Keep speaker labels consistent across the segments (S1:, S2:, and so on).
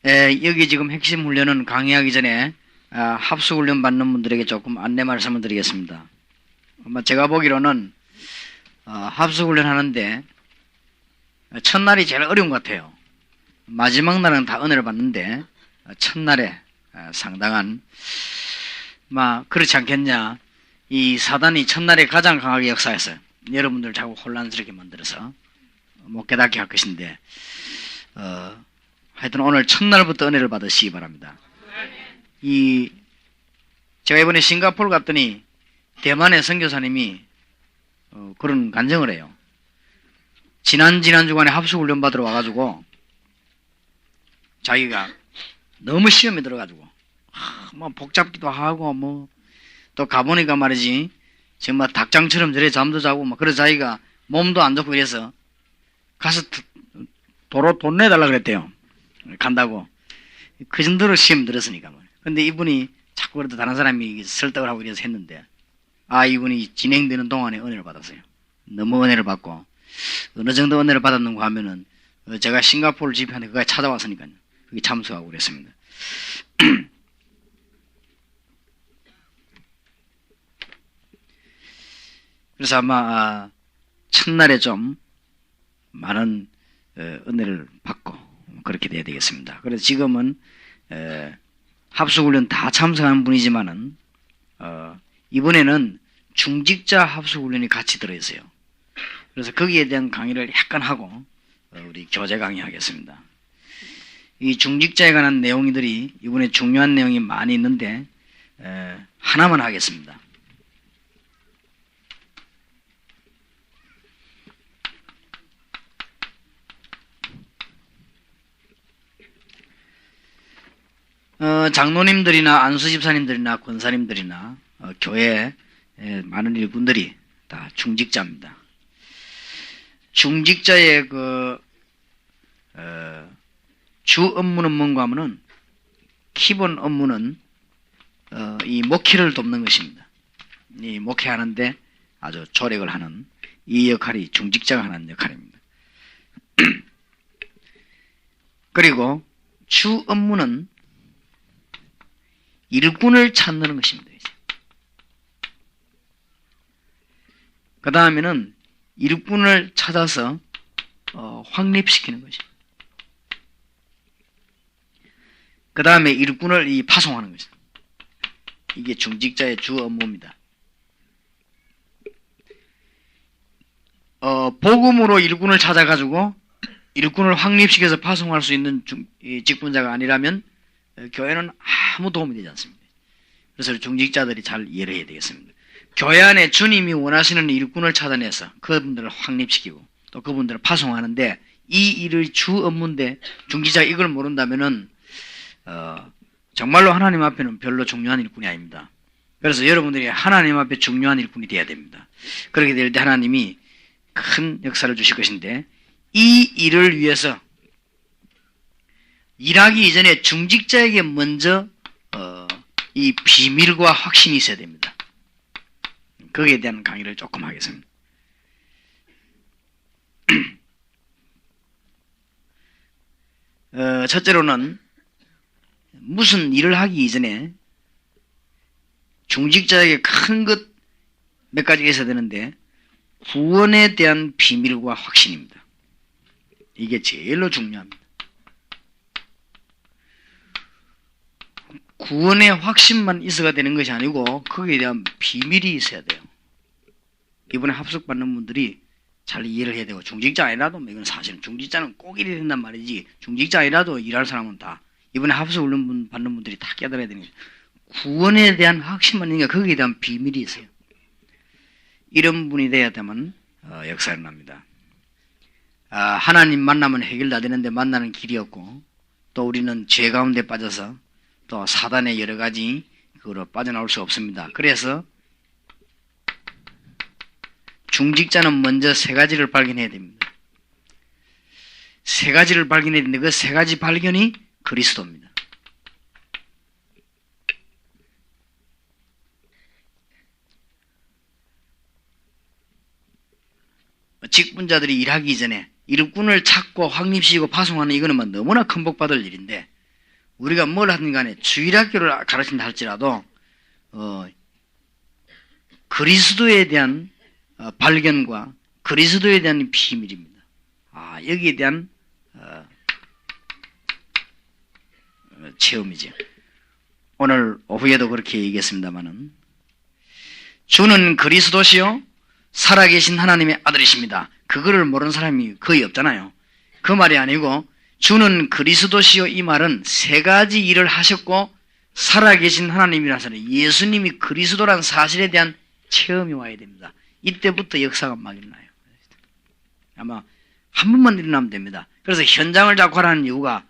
S1: 여기 지금 핵심 훈련은 강의하기 전에 합숙 훈련 받는 분들에게 조금 안내 말씀을 드리겠습니다. 아마 제가 보기로는 합숙 훈련 하는데 첫날이 제일 어려운 것 같아요. 마지막 날은 다 은혜를 받는데 첫날에 상당한 그렇지 않겠냐. 이 사단이 첫날에 가장 강하게 역사했어요. 여러분들 자꾸 혼란스럽게 만들어서 못 깨닫게 할 것인데 하여튼 오늘 첫날부터 은혜를 받으시기 바랍니다. 제가 이번에 싱가포르 갔더니 대만의 선교사님이 그런 간증을 해요. 지난 주간에 합숙훈련 받으러 와가지고 자기가 너무 시험에 들어가지고 복잡기도 하고 또 가보니까 말이지 정말 닭장처럼 저래 잠도 자고 그래서 자기가 몸도 안 좋고 이래서 가서 도로 돈 내달라 그랬대요. 간다고. 그 정도로 시험 들었으니까. 근데 이분이 자꾸 그래도 다른 사람이 설득을 하고 이래서 했는데 이분이 진행되는 동안에 은혜를 받았어요. 너무 은혜를 받고 어느 정도 은혜를 받았는가 하면은 제가 싱가포르 집회하는데 그가 찾아왔으니까요. 거기 참석하고 그랬습니다. 그래서 아마 첫날에 좀 많은 은혜를 받고 그렇게 돼야 되겠습니다. 그래서 지금은 합숙훈련 다 참석하는 분이지만은 이번에는 중직자 합숙훈련이 같이 들어있어요. 그래서 거기에 대한 강의를 약간 하고 우리 교재 강의하겠습니다. 이 중직자에 관한 내용들이 이번에 중요한 내용이 많이 있는데 하나만 하겠습니다. 장로님들이나 안수집사님들이나 권사님들이나 교회 많은 일꾼들이 다 중직자입니다. 중직자의 주 업무는 뭔가 하면은 기본 업무는 이 목회를 돕는 것입니다. 이 목회하는데 아주 조력을 하는 이 역할이 중직자가 하는 역할입니다. 그리고 주 업무는 일꾼을 찾는 것입니다. 그 다음에는 일꾼을 찾아서 확립시키는 것입니다. 그 다음에 일꾼을 파송하는 것입니다. 이게 중직자의 주 업무입니다. 복음으로 일꾼을 찾아가지고 일꾼을 확립시켜서 파송할 수 있는 직분자가 아니라면 교회는 아무 도움이 되지 않습니다. 그래서 중직자들이 잘 이해를 해야 되겠습니다. 교회 안에 주님이 원하시는 일꾼을 찾아내서 그분들을 확립시키고 또 그분들을 파송하는데 이 일의 주 업무인데 중직자가 이걸 모른다면은 정말로 하나님 앞에는 별로 중요한 일꾼이 아닙니다. 그래서 여러분들이 하나님 앞에 중요한 일꾼이 되어야 됩니다. 그렇게 될 때 하나님이 큰 역사를 주실 것인데 이 일을 위해서 일하기 이전에 중직자에게 먼저 이 비밀과 확신이 있어야 됩니다. 거기에 대한 강의를 조금 하겠습니다. 첫째로는 무슨 일을 하기 이전에 중직자에게 큰 것 몇 가지가 있어야 되는데 구원에 대한 비밀과 확신입니다. 이게 제일로 중요합니다. 구원의 확신만 있어야 되는 것이 아니고 거기에 대한 비밀이 있어야 돼요. 이번에 합숙받는 분들이 잘 이해를 해야 되고 중직자 아니라도 이건 사실은 중직자는 꼭 일해야 된단 말이지 중직자 아니라도 일할 사람은 다 이번에 합숙훈련 받는 분들이 다 깨달아야 되는 거죠. 구원에 대한 확신만 있는 게 거기에 대한 비밀이 있어요. 이런 분이 돼야 되면 역사가 일어납니다. 하나님 만나면 해결 다 되는데 만나는 길이 없고 또 우리는 죄 가운데 빠져서 또 사단의 여러 가지 그거로 빠져나올 수 없습니다. 그래서 중직자는 먼저 세 가지를 발견해야 됩니다. 세 가지를 발견해야 되는데 그 세 가지 발견이 그리스도입니다. 직분자들이 일하기 전에 일꾼을 찾고 확립시키고 파송하는 이거는 너무나 큰 복 받을 일인데 우리가 뭘 하든 간에 주일학교를 가르친다 할지라도 그리스도에 대한 발견과 그리스도에 대한 비밀입니다. 여기에 대한 체험이죠. 오늘 오후에도 그렇게 얘기했습니다마는 주는 그리스도시요 살아계신 하나님의 아들이십니다. 그거를 모르는 사람이 거의 없잖아요. 그 말이 아니고 주는 그리스도시요 이 말은 세 가지 일을 하셨고 살아계신 하나님이라서는 예수님이 그리스도란 사실에 대한 체험이 와야 됩니다. 이때부터 역사가 막 일어나요. 아마 한 번만 일어나면 됩니다. 그래서 현장을 자꾸 하라는 이유가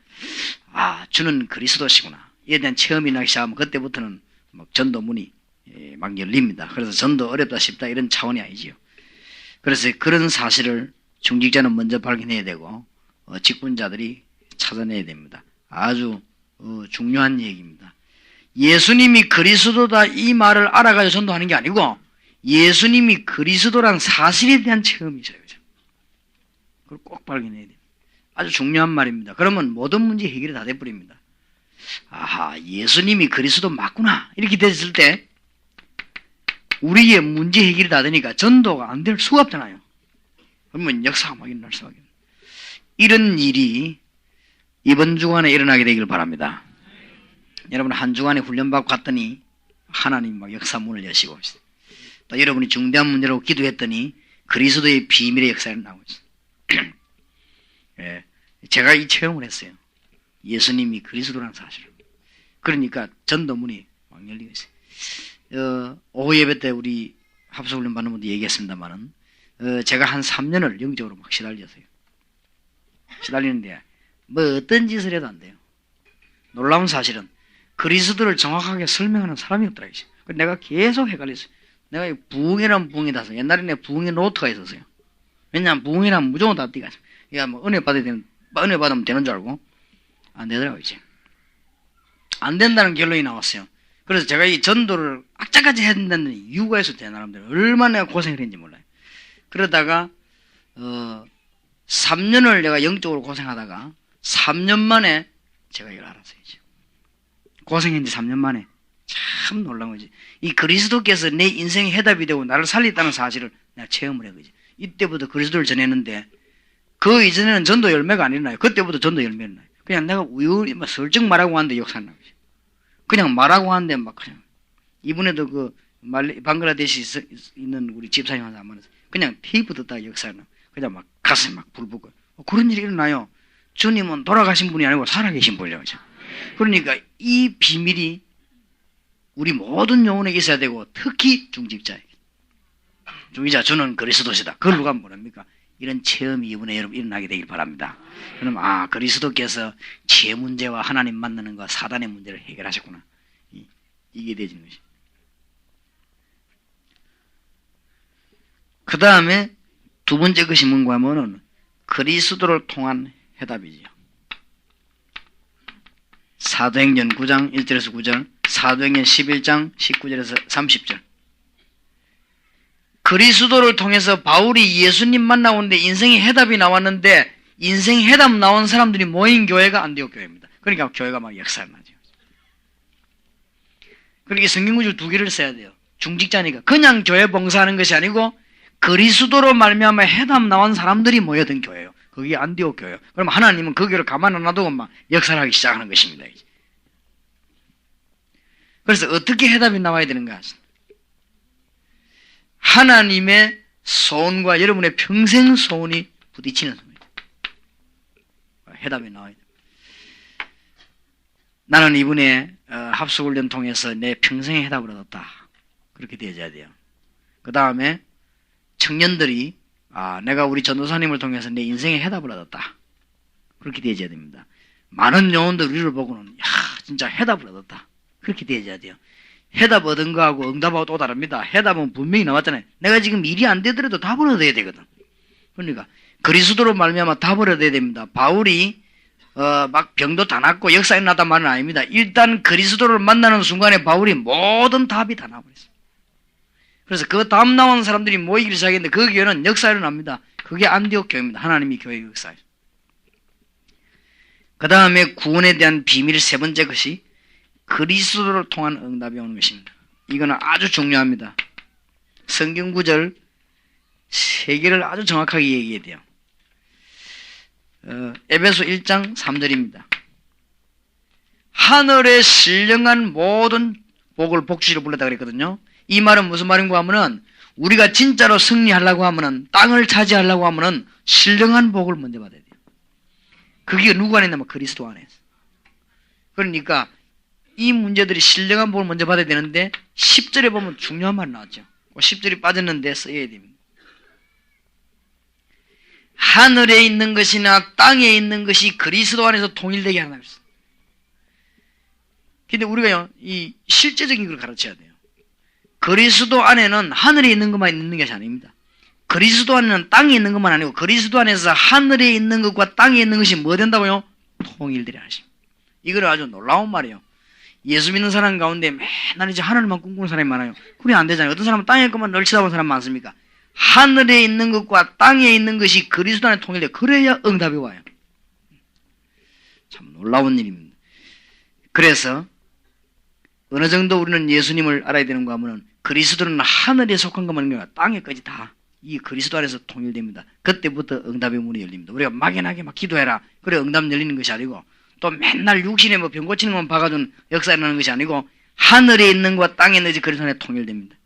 S1: 주는 그리스도시구나 이에 대한 체험이 나기 시작하면 그때부터는 막 전도문이 막 열립니다. 그래서 전도 어렵다 쉽다 이런 차원이 아니지요. 그래서 그런 사실을 중직자는 먼저 발견해야 되고 직분자들이 찾아내야 됩니다. 아주 중요한 얘기입니다. 예수님이 그리스도다 이 말을 알아가지고 전도하는 게 아니고 예수님이 그리스도란 사실에 대한 체험이 있어요. 그걸 꼭 발견해야 돼요. 아주 중요한 말입니다. 그러면 모든 문제 해결이 다 돼버립니다. 예수님이 그리스도 맞구나 이렇게 됐을 때 우리의 문제 해결이 다 되니까 전도가 안 될 수가 없잖아요. 그러면 역사가 막 일어날 수밖에 없어요. 이런 일이 이번 주간에 일어나게 되길 바랍니다. 여러분 한 주간에 훈련받고 갔더니 하나님 막 역사문을 여시고 또 여러분이 중대한 문제로 기도했더니 그리스도의 비밀의 역사가 나오고 있어요. 제가 이 체험을 했어요. 예수님이 그리스도라는 사실을. 그러니까 전도문이 막 열리고 있어요. 오후 예배 때 우리 합숙훈련 받는 분도 얘기했습니다만은 제가 한 3년을 영적으로 막 시달렸어요. 시달리는데 뭐 어떤 짓을 해도 안 돼요. 놀라운 사실은 그리스도를 정확하게 설명하는 사람이 없더라. 내가 계속 헷갈렸어요. 내가 부흥이라는 부흥이 다서 옛날에 내 부흥의 노트가 있었어요. 왜냐하면 부흥이라면 무조건 다 띠가 있어요. 그러니까 뭐 은혜 받으면 되는 줄 알고 안 되더라고요. 이제 안 된다는 결론이 나왔어요. 그래서 제가 이 전도를 악착같이 해야 된다는 이유가 있어요. 제 나름대로 얼마나 내가 고생을 했는지 몰라요. 그러다가 3년을 내가 영적으로 고생하다가 3년 만에 제가 이걸 알았어요. 이제. 고생했는지 3년 만에 참 놀라운 거지. 이 그리스도께서 내 인생의 해답이 되고 나를 살렸다는 사실을 내가 체험을 한 거지. 이때부터 그리스도를 전했는데 그 이전에는 전도 열매가 안 일어나요. 그때부터 전도 열매 일어나요. 그냥 내가 우연히 막 슬쩍 말하고 하는데 역사가 나요. 그냥 말하고 하는데 막 그냥 이번에도 그 방글라데시 있는 우리 집사님 하나 만나서 그냥 테이프 듣다가 역사가 나. 그냥 막 가슴이 막 불붙고 그런 일이 일어나요. 주님은 돌아가신 분이 아니고 살아계신 분이라고. 그러니까 이 비밀이 우리 모든 영혼에게 있어야 되고 특히 중직자에게. 중직자 주는 그리스도시다. 그걸 누가 모릅니까? 이런 체험이 이번에 여러분 일어나게 되길 바랍니다. 그럼 그리스도께서 죄 문제와 하나님 만나는 것 사단의 문제를 해결하셨구나. 이게 되지는 것이. 그 다음에 두 번째 것이 뭔가 하면은 그리스도를 통한 해답이지요. 사도행전 9장 1절에서 9절, 사도행전 11장 19절에서 30절. 그리스도를 통해서 바울이 예수님 만나오는데 인생의 해답이 나왔는데 인생의 해답 나온 사람들이 모인 교회가 안디옥 교회입니다. 그러니까 교회가 막 역사가 나죠. 그러니까 성경구절 두 개를 써야 돼요. 중직자니까 그냥 교회 봉사하는 것이 아니고 그리스도로 말미암아 해답 나온 사람들이 모여든 교회예요. 그게 안디옥 교회예요. 그럼 하나님은 그 교회를 가만 안 놔두고 막 역사를 하기 시작하는 것입니다. 그래서 어떻게 해답이 나와야 되는가? 하나님의 소원과 여러분의 평생 소원이 부딪히는 소원입니다. 해답이 나와야 됩니다. 나는 이번에 합숙훈련 통해서 내 평생의 해답을 얻었다. 그렇게 되어져야 돼요. 그 다음에 청년들이 내가 우리 전도사님을 통해서 내 인생의 해답을 얻었다. 그렇게 되어져야 됩니다. 많은 영혼들 우리를 보고는 진짜 해답을 얻었다. 그렇게 되어져야 돼요. 해답 얻은 거하고 응답하고 또 다릅니다. 해답은 분명히 나왔잖아요. 내가 지금 일이 안 되더라도 답을 얻어야 되거든. 그러니까 그리스도로 말미암아 답을 얻어야 됩니다. 바울이 막 병도 다 낫고 역사에 났단 말은 아닙니다. 일단 그리스도를 만나는 순간에 바울이 모든 답이 다 나와버렸어요. 그래서 그 다음 나온 사람들이 모이기 시작했는데 그 교회는 역사에 일어납니다. 그게 안디옥 교회입니다. 하나님이 교회의 역사예요. 그 다음에 구원에 대한 비밀 세 번째 것이 그리스도를 통한 응답이 오는 것입니다. 이거는 아주 중요합니다. 성경 구절 세 개를 아주 정확하게 얘기해야 돼요. 에베소 1장 3절입니다. 하늘에 신령한 모든 복을 복주시로 불렀다 그랬거든요. 이 말은 무슨 말인가 하면은 우리가 진짜로 승리하려고 하면은 땅을 차지하려고 하면은 신령한 복을 먼저 받아야 돼요. 그게 누구 안에 있냐면 그리스도 안에 있어. 그러니까 이 문제들이 신령한 복을 먼저 받아야 되는데 10절에 보면 중요한 말 나왔죠. 10절이 빠졌는데 써야 됩니다. 하늘에 있는 것이나 땅에 있는 것이 그리스도 안에서 통일되게 하나 했어. 근데 우리가요, 이 실제적인 걸 가르쳐야 돼요. 그리스도 안에는 하늘에 있는 것만 있는 것이 아닙니다. 그리스도 안에는 땅에 있는 것만 아니고 그리스도 안에서 하늘에 있는 것과 땅에 있는 것이 뭐 된다고요? 통일되려 하십니다. 이걸 아주 놀라운 말이에요. 예수 믿는 사람 가운데 맨날 이제 하늘만 꿈꾸는 사람이 많아요. 그래 안 되잖아요. 어떤 사람은 땅에 것만 널 쳐다보는 사람 많습니까? 하늘에 있는 것과 땅에 있는 것이 그리스도 안에 통일돼. 그래야 응답이 와요. 참 놀라운 일입니다. 그래서 어느 정도 우리는 예수님을 알아야 되는가 하면 그리스도는 하늘에 속한 것만 아니라 땅에까지 다 이 그리스도 안에서 통일됩니다. 그때부터 응답의 문이 열립니다. 우리가 막연하게 막 기도해라. 그래 응답 열리는 것이 아니고 또 맨날 육신에 뭐 병 고치는 것만 봐가지고 역사 일어나는 것이 아니고 하늘에 있는 것과 땅에 있는 것이 그리스도 안에 통일됩니다.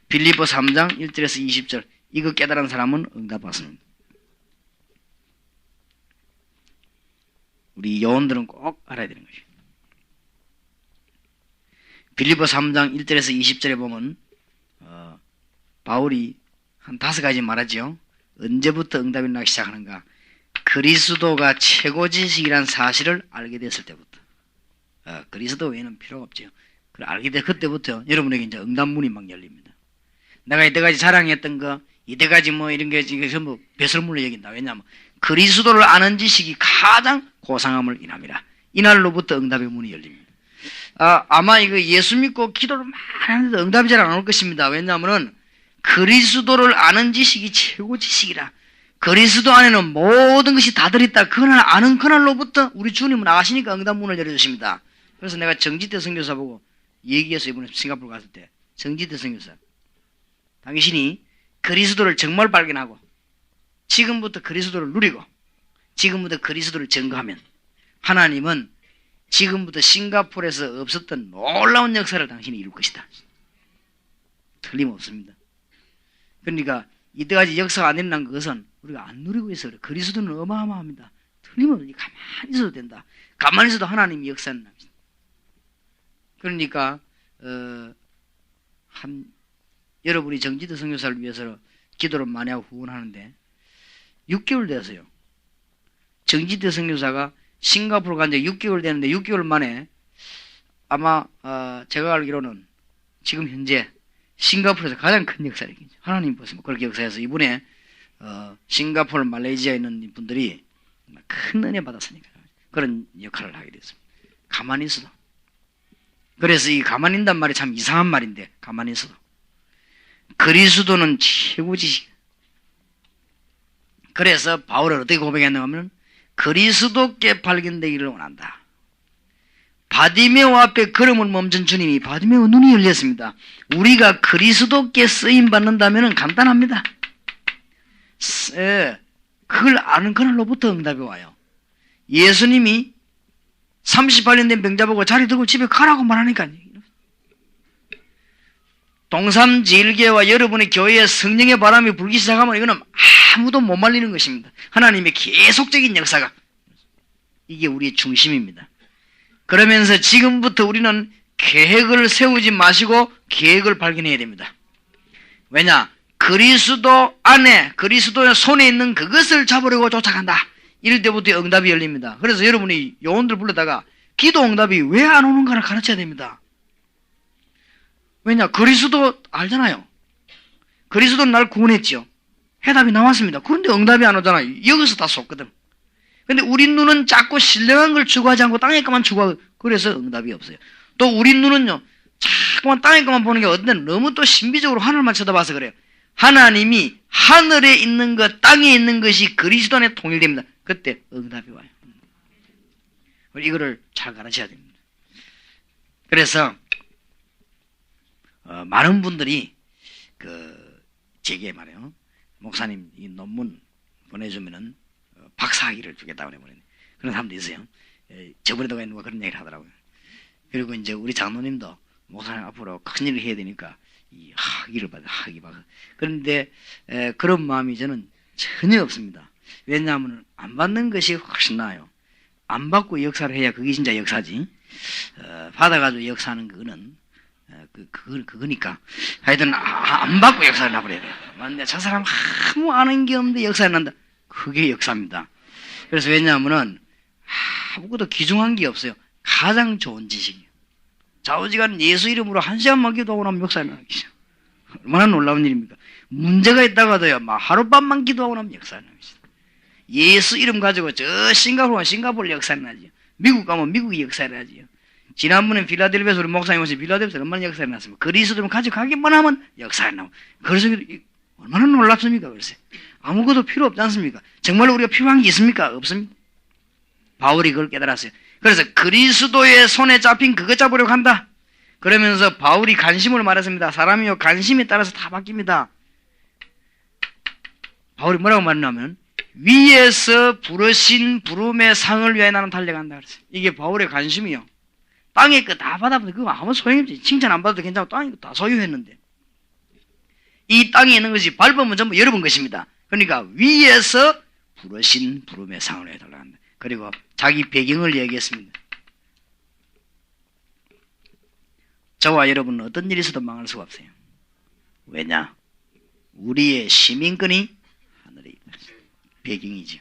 S1: 빌립보 3장 1절에서 20절 이거 깨달은 사람은 응답 받습니다. 우리 여원들은 꼭 알아야 되는 것이에요. 빌립보 3장 1절에서 20절에 보면 바울이 한 5가지 말하죠. 언제부터 응답이 나기 시작하는가? 그리스도가 최고 지식이란 사실을 알게 됐을 때부터. 그리스도 외에는 필요가 없죠. 그걸 알게 될 그때부터 여러분에게 이제 응답문이 막 열립니다. 내가 이때까지 자랑했던 거, 이때까지 뭐 이런 게 지금 전부 배설물로 여긴다. 왜냐하면 그리스도를 아는 지식이 가장 고상함을 인함이라. 이날로부터 응답의 문이 열립니다. 아마 이거 예수 믿고 기도를 많이 하는데도 응답이 잘 안 올 것입니다. 왜냐하면은 그리스도를 아는 지식이 최고 지식이라. 그리스도 안에는 모든 것이 다 들어있다. 그날 아는 그날로부터 우리 주님은 아시니까 응답문을 열어주십니다. 그래서 내가 정지태 선교사 보고 얘기해서 이번에 싱가포르 갔을 때 정지태 선교사 당신이 그리스도를 정말 발견하고 지금부터 그리스도를 누리고 지금부터 그리스도를 증거하면 하나님은 지금부터 싱가포르에서 없었던 놀라운 역사를 당신이 이룰 것이다. 틀림없습니다. 그러니까 이때까지 역사가 안 일어난 것은 우리가 안 누리고 있어요. 그리스도는 어마어마합니다. 틀림없이 가만히 있어도 된다. 가만히 있어도 하나님이 역사는 납니다. 그러니까 여러분이 정지도 선교사를 위해서 기도를 많이 하고 후원하는데 6개월 됐어요. 정지도 선교사가 싱가포르 간 지 6개월 됐는데 6개월 만에 아마 제가 알기로는 지금 현재 싱가포르에서 가장 큰 역사를 이기죠. 하나님 보시면 그렇게 역사해서 이번에 싱가포르, 말레이시아에 있는 분들이 큰 은혜 받았으니까 그런 역할을 하게 됐습니다. 가만히 있어도. 그래서 이 가만히 있단 말이 참 이상한 말인데 가만히 있어도. 그리스도는 최고지식. 그래서 바울을 어떻게 고백했는가 하면 그리스도께 발견되기를 원한다. 바디메오 앞에 걸음을 멈춘 주님이 바디메오 눈이 열렸습니다. 우리가 그리스도께 쓰임 받는다면 간단합니다. 그걸 아는 그날로부터 응답이 와요. 예수님이 38년 된 병자 보고 자리 들고 집에 가라고 말하니까요. 동삼제일교회와 여러분의 교회에 성령의 바람이 불기 시작하면 이거는 아무도 못 말리는 것입니다. 하나님의 계속적인 역사가 이게 우리의 중심입니다. 그러면서 지금부터 우리는 계획을 세우지 마시고 계획을 발견해야 됩니다. 왜냐? 그리스도 안에 그리스도의 손에 있는 그것을 잡으려고 쫓아간다. 이럴 때부터 응답이 열립니다. 그래서 여러분이 요원들 불러다가 기도 응답이 왜 안 오는가를 가르쳐야 됩니다. 왜냐? 그리스도 알잖아요. 그리스도는 날 구원했죠. 해답이 나왔습니다. 그런데 응답이 안 오잖아요. 여기서 다 속거든. 근데 우리 눈은 자꾸 신령한 걸 추구하지 않고 땅에 것만 추구하고 그래서 응답이 없어요. 또 우리 눈은요 자꾸만 땅에 것만 보는 게 어떤 데는 너무 또 신비적으로 하늘만 쳐다봐서 그래요. 하나님이 하늘에 있는 것, 땅에 있는 것이 그리스도 안에 통일됩니다. 그때 응답이 와요. 이거를 잘 가르쳐야 됩니다. 그래서 많은 분들이 제게 말해요. 목사님 이 논문 보내주면은 박사학위를 주겠다고 해버리네. 그런 사람도 있어요. 저번에도 누가 그런 얘기를 하더라고요. 그리고 이제 우리 장로님도 목사님 앞으로 큰 일을 해야 되니까 이 학위를 받아 학위 받아. 그런데 그런 마음이 저는 전혀 없습니다. 왜냐하면 안 받는 것이 훨씬 나아요. 안 받고 역사를 해야 그게 진짜 역사지. 받아가지고 역사하는 그거는 그거니까. 하여튼 안 받고 역사를 해버려야 돼요. 근데 저 사람 아무 아는 게 없는데 역사를 한다. 그게 역사입니다. 그래서 왜냐하면은 아무것도 귀중한 게 없어요. 가장 좋은 지식이에요. 좌우지간 예수 이름으로 1시간만 기도하고 나면 역사를 하는 것이죠. 얼마나 놀라운 일입니까? 문제가 있다가도요, 막 하룻밤만 기도하고 나면 역사를 하는 것이죠. 예수 이름 가지고 저 싱가포르 역사를 하지요. 미국 가면 미국이 역사를 하지요. 지난번에 필라델피아에서 우리 목사님 오신 필라델피아에서 얼마나 역사를 났습니까? 그리스도를 가지고 가기만 하면 역사를 나고. 그래서 얼마나 놀랍습니까? 그래서 아무것도 필요 없지 않습니까? 정말로 우리가 필요한 게 있습니까? 없습니다. 바울이 그걸 깨달았어요. 그래서 그리스도의 손에 잡힌 그것 잡으려고 한다. 그러면서 바울이 관심을 말했습니다. 사람이요 관심에 따라서 다 바뀝니다. 바울이 뭐라고 말했냐면 위에서 부르신 부름의 상을 위하여 나는 달려간다 그랬어요. 이게 바울의 관심이요. 땅에 거 다 받아보면 그거 아무 소용없지. 칭찬 안 받아도 괜찮고 땅에 거 다 소유했는데 이 땅에 있는 것이 밟으면 전부 여러분 것입니다. 그러니까 위에서 부르신 부름의 상을 위하여 달려간다. 그리고 자기 배경을 얘기했습니다. 저와 여러분은 어떤 일이 있어도 망할 수가 없어요. 왜냐? 우리의 시민권이 하늘에 있다. 배경이죠.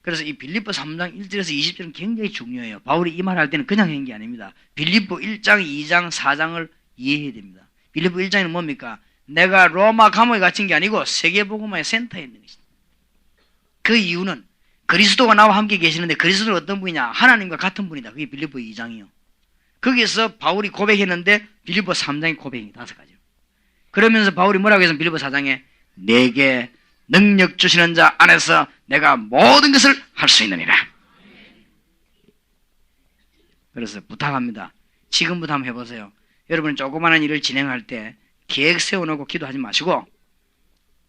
S1: 그래서 이 빌립보 3장 1절에서 20절은 굉장히 중요해요. 바울이 이 말할 때는 그냥 한 게 아닙니다. 빌립보 1장, 2장, 4장을 이해해야 됩니다. 빌립보 1장에는 뭡니까? 내가 로마 감옥에 갇힌 게 아니고 세계복음화의 센터에 있는 것이다. 그 이유는 그리스도가 나와 함께 계시는데 그리스도는 어떤 분이냐? 하나님과 같은 분이다. 그게 빌립보 2장이요. 거기서 바울이 고백했는데 빌립보 3장의 고백이 5가지요. 그러면서 바울이 뭐라고 해서 빌립보 4장에 내게 능력 주시는 자 안에서 내가 모든 것을 할 수 있느니라. 그래서 부탁합니다. 지금부터 한번 해보세요. 여러분 조그마한 일을 진행할 때 계획 세워놓고 기도하지 마시고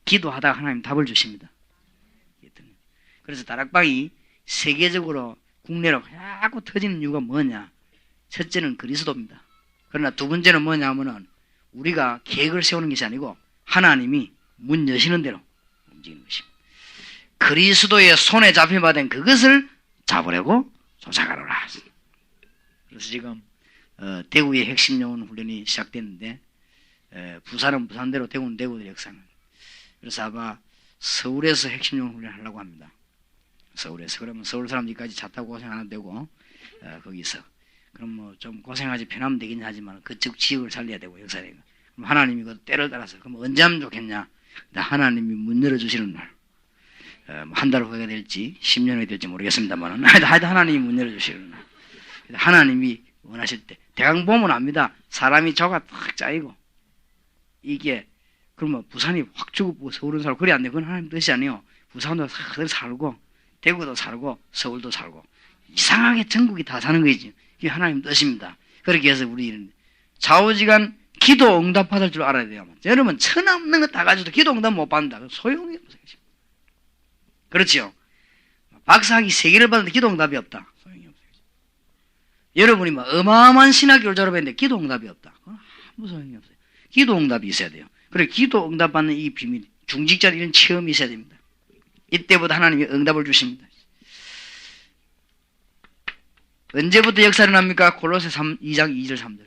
S1: 기도하다가 하나님 답을 주십니다. 그래서 다락방이 세계적으로 국내로 자꾸 터지는 이유가 뭐냐? 첫째는 그리스도입니다. 그러나 두 번째는 뭐냐면은 우리가 계획을 세우는 것이 아니고 하나님이 문 여시는 대로 움직이는 것입니다. 그리스도의 손에 잡혀받은 그것을 잡으려고 쫓아가노라. 그래서 지금 대구의 핵심 영혼 훈련이 시작됐는데 부산은 부산대로 대구는 대구대로 역사합니다. 그래서 아마 서울에서 핵심 영혼 훈련을 하려고 합니다. 서울에서. 그러면 서울 사람들까지 차 타고 고생 안 해도 되고 거기서 그럼 뭐 좀 고생하지 편하면 되긴 하지만 그쪽 지역을 살려야 되고 역사니까. 그럼 하나님이 그 때를 따라서 그럼 언제 하면 좋겠냐? 하나님이 문 열어주시는 날. 한 달 후가 될지 10년 후가 될지 모르겠습니다만 하여튼 하나님이 문 열어주시는 날. 하나님이 원하실 때 대강 보면 압니다. 사람이 저가 탁 짜이고 이게 그러면 부산이 확 죽고 서울은 살고 그래 안 돼. 그건 하나님 뜻이 아니에요. 부산도 그대로 살고 대구도 살고 서울도 살고 이상하게 전국이 다 사는 거지. 이게 하나님 뜻입니다. 그렇게 해서 우리는 좌우지간 기도 응답 받을 줄 알아야 돼요. 여러분 천하 없는 거 다 가지고도 기도 응답 못 받는다. 소용이 없어요. 그렇죠? 박사학위 3개를 받는데 기도 응답이 없다. 소용이 없어요. 여러분이 뭐 어마어마한 신학교를 졸업했는데 기도 응답이 없다. 아무 소용이 없어요. 기도 응답이 있어야 돼요. 그래 기도 응답 받는 이 비밀, 중직자 이런 체험이 있어야 됩니다. 이때부터 하나님이 응답을 주십니다. 언제부터 역사를 합니까? 골로새 2장 2절 3절.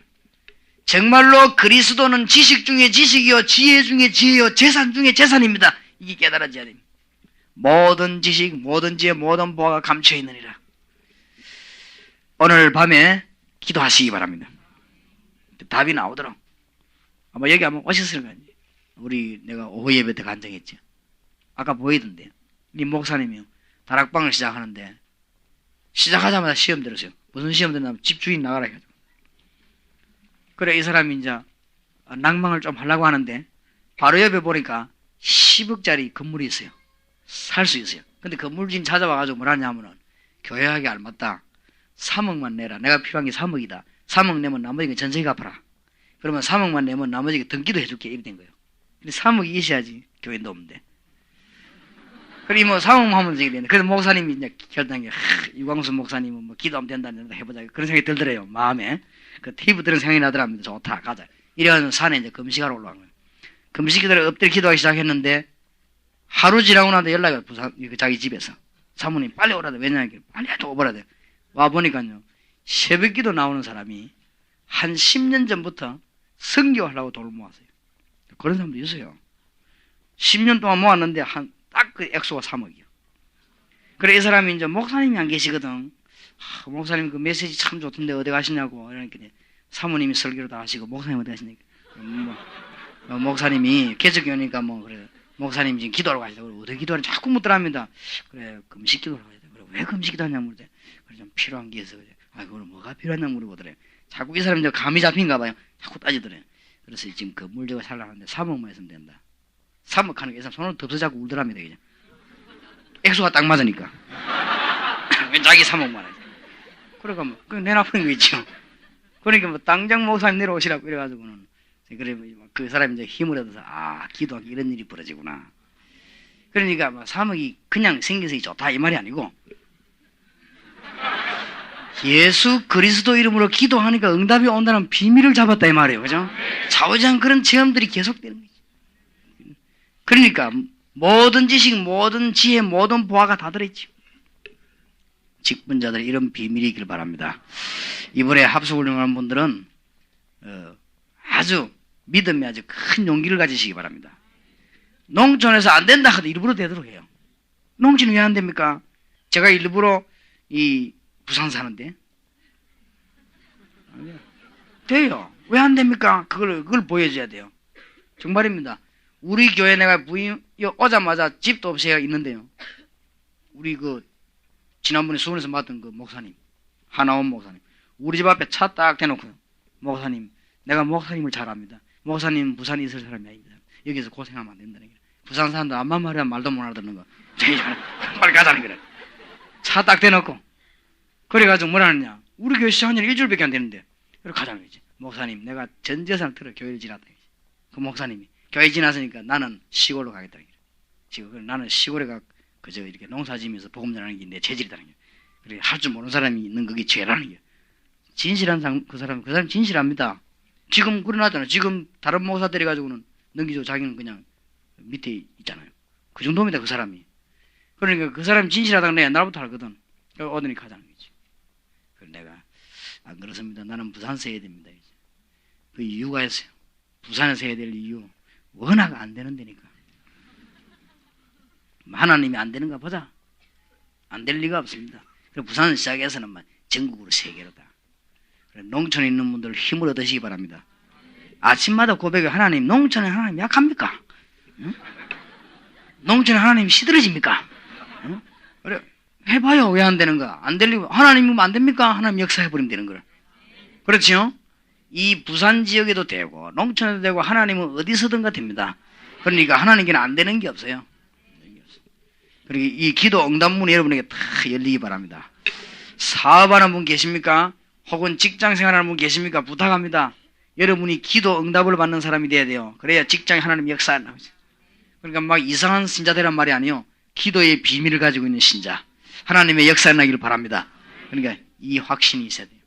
S1: 정말로 그리스도는 지식 중에 지식이요 지혜 중에 지혜요 재산 중에 재산입니다. 이게 깨달아져야 됩니다. 모든 지식, 모든 지혜, 모든 보화가 감춰 있느니라. 오늘 밤에 기도하시기 바랍니다. 답이 나오도록. 아마 여기 한번 오셨을 거예요. 우리 내가 오후 예배 때 간증했죠. 아까 보이던데 이 목사님이요 다락방을 시작하는데 시작하자마자 시험 들었어요. 무슨 시험 들었냐면 집주인 나가라 해가지고. 그래 이 사람이 이제 낭망을 좀 하려고 하는데 바로 옆에 보니까 10억짜리 건물이 있어요. 살 수 있어요. 근데 건물주인 찾아와가지고 뭐라냐면은 교회하게 알맞다. 3억만 내라. 내가 필요한 게 3억이다. 3억 내면 나머지 전세 갚아라. 그러면 3억만 내면 나머지 등기도 해줄게. 이렇게 된 거예요. 근데 3억이 있어야지 교회도 없는데. 그리고 뭐 3억만 하면 되겠네. 그래서 목사님이 이제 결단한 게 유광수 목사님은 뭐 기도하면 된다 해보자. 그런 생각이 들더래요. 마음에. 그 테이프 들은 생각이 나더랍니다. 좋다. 가자. 이런 산에 이제 금식하러 올라간 거예요. 금식기다려 엎드려 기도하기 시작했는데 하루 지나고 나서 연락이 와요. 부산 자기 집에서. 사모님 빨리 오라대. 왜냐하면 빨리 오라대. 와 보니까요. 새벽기도 나오는 사람이 한 10년 전부터 선교하려고 돈을 모았어요. 그런 사람도 있어요. 10년 동안 모았는데 딱 그 액수가 3억이요. 그래 이 사람이 이제 목사님이 안 계시거든. 목사님 그 메시지 참 좋던데 어디 가시냐고. 이러니까 사모님이 설교를 다 하시고 목사님 어디 가시냐고. 목사님이 개척교니까 뭐 그래 목사님 지금 기도하러 가시다. 그래 어디 기도하는 자꾸 묻더랍니다. 그래 금식 기도하러 가야 돼. 그래 왜 금식 기도하냐고 물대. 그래 좀 필요한 게 있어. 그래. 그걸 뭐가 필요하냐고 물어보더래. 자꾸 이 사람이 이제 감이 잡힌가 봐요. 자꾸 따지더래. 그래서 지금 건물 저거 살라는데 3억만 있으면 된다. 3억 하는 게 이 사람 손을 덥서 잡고 울더랍니다. 그냥. 액수가 딱 맞으니까. 자기 3억만 해. 그러니까 뭐 그냥 내놔버린 거 있죠. 그러니까 뭐 당장 목사님 내려오시라고 이래가지고는 그래 그 사람이 이제 힘을 얻어서 기도하기 이런 일이 벌어지구나. 그러니까 뭐 3억이 그냥 생겨서 좋다 이 말이 아니고 예수 그리스도 이름으로 기도하니까 응답이 온다는 비밀을 잡았다 이 말이에요. 그죠? 좌우지간 그런 체험들이 계속되는 거죠. 그러니까 모든 지식, 모든 지혜, 모든 보화가 다 들어있죠. 직분자들 이런 비밀이 있길 바랍니다. 이번에 합숙훈련하는 분들은 아주 믿음에 아주 큰 용기를 가지시기 바랍니다. 농촌에서 안 된다 하도 일부러 되도록 해요. 농촌이 왜 안 됩니까? 제가 일부러 이 부산 사는데 돼요. 왜 안 됩니까? 그걸 보여줘야 돼요. 정말입니다. 우리 교회 내가 오자마자 집도 없이 있는데요. 우리 지난번에 수원에서 맡은 그 목사님, 하나원 목사님. 우리 집 앞에 차 딱 대놓고요. 목사님, 내가 목사님을 잘 압니다. 목사님 부산에 있을 사람이 아닙니다. 여기서 고생하면 안 된다는 거예요. 부산 사람들 암만 말이야 말도 못 알아듣는 거. 빨리 가자는 거예요. 차 딱 대놓고. 그래가지고 뭐라 하느냐. 우리 교회 시작한 지 일주일밖에 안 되는데. 그래 가자는 거지. 목사님, 내가 전 재산을 틀어 교회를 지났다. 그 목사님이. 교회 지났으니까 나는 시골로 가겠다. 지금 나는 시골에 그저 이렇게 농사 지면서 복음 전하는 게 내 체질이다는 게. 그래 할 줄 모르는 사람이 있는 그게 죄라는 게. 진실한 그 사람 진실합니다. 지금 그러나잖아. 지금 다른 목사들이 가지고는 넘기죠. 자기는 그냥 밑에 있잖아요. 그 정도입니다. 그 사람이. 그러니까 그 사람이 진실하다는 내가 옛날부터 알거든. 오더니 가자는 거지. 그래서 내가 안 그렇습니다. 나는 부산에서 해야 됩니다. 이제. 그 이유가 있어요. 부산에서 해야 될 이유. 워낙 안 되는 데니까. 하나님이 안 되는가 보자. 안 될 리가 없습니다. 그래서 부산 시작해서는 전국으로 세계로다. 농촌에 있는 분들 힘을 얻으시기 바랍니다. 아침마다 고백해. 하나님, 농촌에 하나님 약합니까? 응? 농촌에 하나님 시들어집니까? 응? 그래 해봐요. 왜 안 되는가? 안 될 리가. 하나님이면 안 됩니까? 하나님 역사해버리면 되는 거예요. 그렇죠? 이 부산 지역에도 되고 농촌에도 되고 하나님은 어디서든가 됩니다. 그러니까 하나님께는 안 되는 게 없어요. 그리고 이 기도 응답문이 여러분에게 다 열리기 바랍니다. 사업하는 분 계십니까? 혹은 직장 생활하는 분 계십니까? 부탁합니다. 여러분이 기도 응답을 받는 사람이 돼야 돼요. 그래야 직장에 하나님 역사한다고. 그러니까 막 이상한 신자 되란 말이 아니요. 기도의 비밀을 가지고 있는 신자. 하나님의 역사 나기를 바랍니다. 그러니까 이 확신이 있어야 돼요.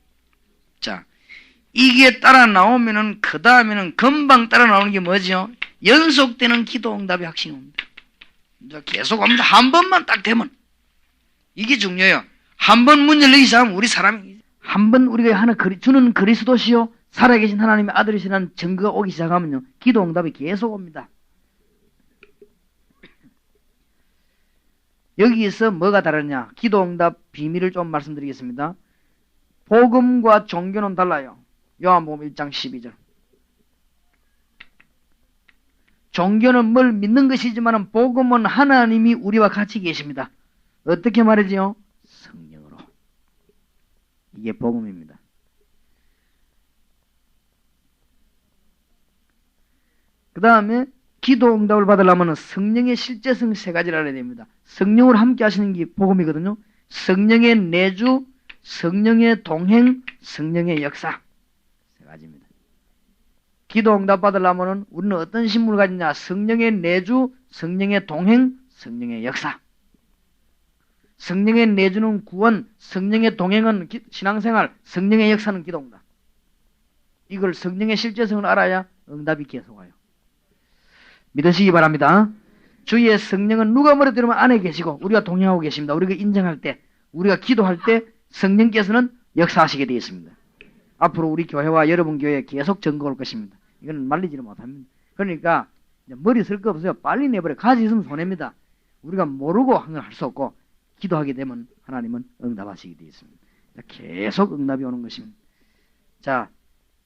S1: 자, 이게 따라 나오면은 그 다음에는 금방 따라 나오는 게 뭐죠? 연속되는 기도 응답의 확신이 옵니다. 계속 옵니다. 한 번만 딱 되면 이게 중요해요. 한 번 문 열리기 시작하면 우리 사람이 한 번 우리가 주는 그리스도시요 살아계신 하나님의 아들이시라는 증거가 오기 시작하면요 기도 응답이 계속 옵니다. 여기에서 뭐가 다르냐? 기도 응답 비밀을 좀 말씀드리겠습니다. 복음과 종교는 달라요. 요한복음 1장 12절. 종교는 뭘 믿는 것이지만 복음은 하나님이 우리와 같이 계십니다. 어떻게 말이지요? 성령으로. 이게 복음입니다. 그 다음에 기도 응답을 받으려면 성령의 실제성 세 가지를 알아야 됩니다. 성령을 함께 하시는 게 복음이거든요. 성령의 내주, 성령의 동행, 성령의 역사. 세 가지입니다. 기도 응답 받으려면 우리는 어떤 신분을 가지냐? 성령의 내주, 성령의 동행, 성령의 역사. 성령의 내주는 구원, 성령의 동행은 신앙생활, 성령의 역사는 기도 응답. 이걸 성령의 실제성을 알아야 응답이 계속 와요. 믿으시기 바랍니다. 주의 성령은 누가 뭐라 들으면 안에 계시고 우리가 동행하고 계십니다. 우리가 인정할 때, 우리가 기도할 때 성령께서는 역사하시게 되어 있습니다. 앞으로 우리 교회와 여러분 교회에 계속 증거할 것입니다. 이건 말리지를 못합니다. 그러니까 머리 쓸 거 없어요. 빨리 내버려. 가지 있으면 손해입니다. 우리가 모르고 한 건 할 수 없고 기도하게 되면 하나님은 응답하시게 되어 있습니다. 계속 응답이 오는 것입니다. 자,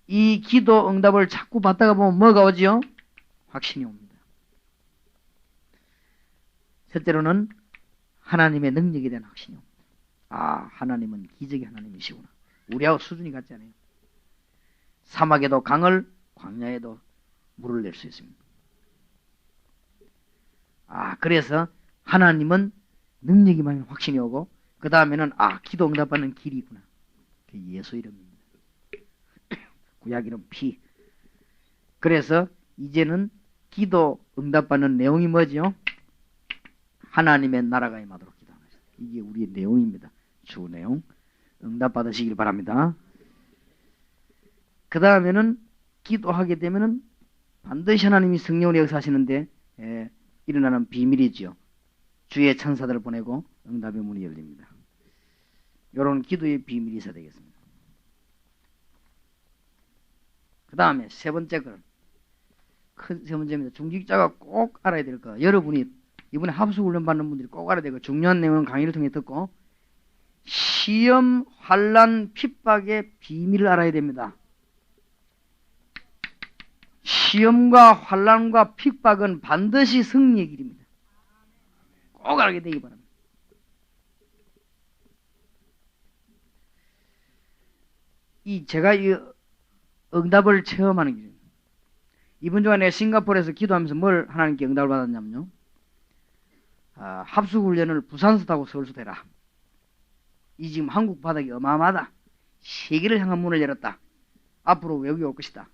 S1: 이 기도 응답을 자꾸 받다가 보면 뭐가 오지요? 확신이 옵니다. 첫째로는 하나님의 능력에 대한 확신이 옵니다. 아, 하나님은 기적의 하나님이시구나. 우리하고 수준이 같지 않아요. 사막에도 강을, 광야에도 물을 낼 수 있습니다. 아, 그래서 하나님은 능력이 많은 확신이 오고 그 다음에는 기도 응답받는 길이구나. 그 예수 이름입니다. 구약 이름 피. 그래서 이제는 기도 응답받는 내용이 뭐죠? 하나님의 나라가 임하도록 기도하는 것입니다. 이게 우리의 내용입니다. 주 내용. 응답받으시길 바랍니다. 그 다음에는 기도하게 되면은 반드시 하나님이 성령으로 역사하시는데 일어나는 비밀이지요. 주의 천사들을 보내고 응답의 문이 열립니다. 이런 기도의 비밀이 있어야 되겠습니다. 그 다음에 세 번째 건, 큰 세 번째입니다. 중직자가 꼭 알아야 될 거. 여러분이 이번에 합숙훈련 받는 분들이 꼭 알아야 되고 중요한 내용은 강의를 통해 듣고 시험, 환난, 핍박의 비밀을 알아야 됩니다. 시험과 환난과 핍박은 반드시 승리의 길입니다. 꼭 알게 되기 바랍니다. 제가 이 응답을 체험하는 길입니다. 이번 주간에 내가 싱가포르에서 기도하면서 뭘 하나님께 응답을 받았냐면요. 합숙훈련을 부산서 타고 서울서 해라. 이 지금 한국 바닥이 어마어마하다. 세계를 향한 문을 열었다. 앞으로 외국에 올 것이다.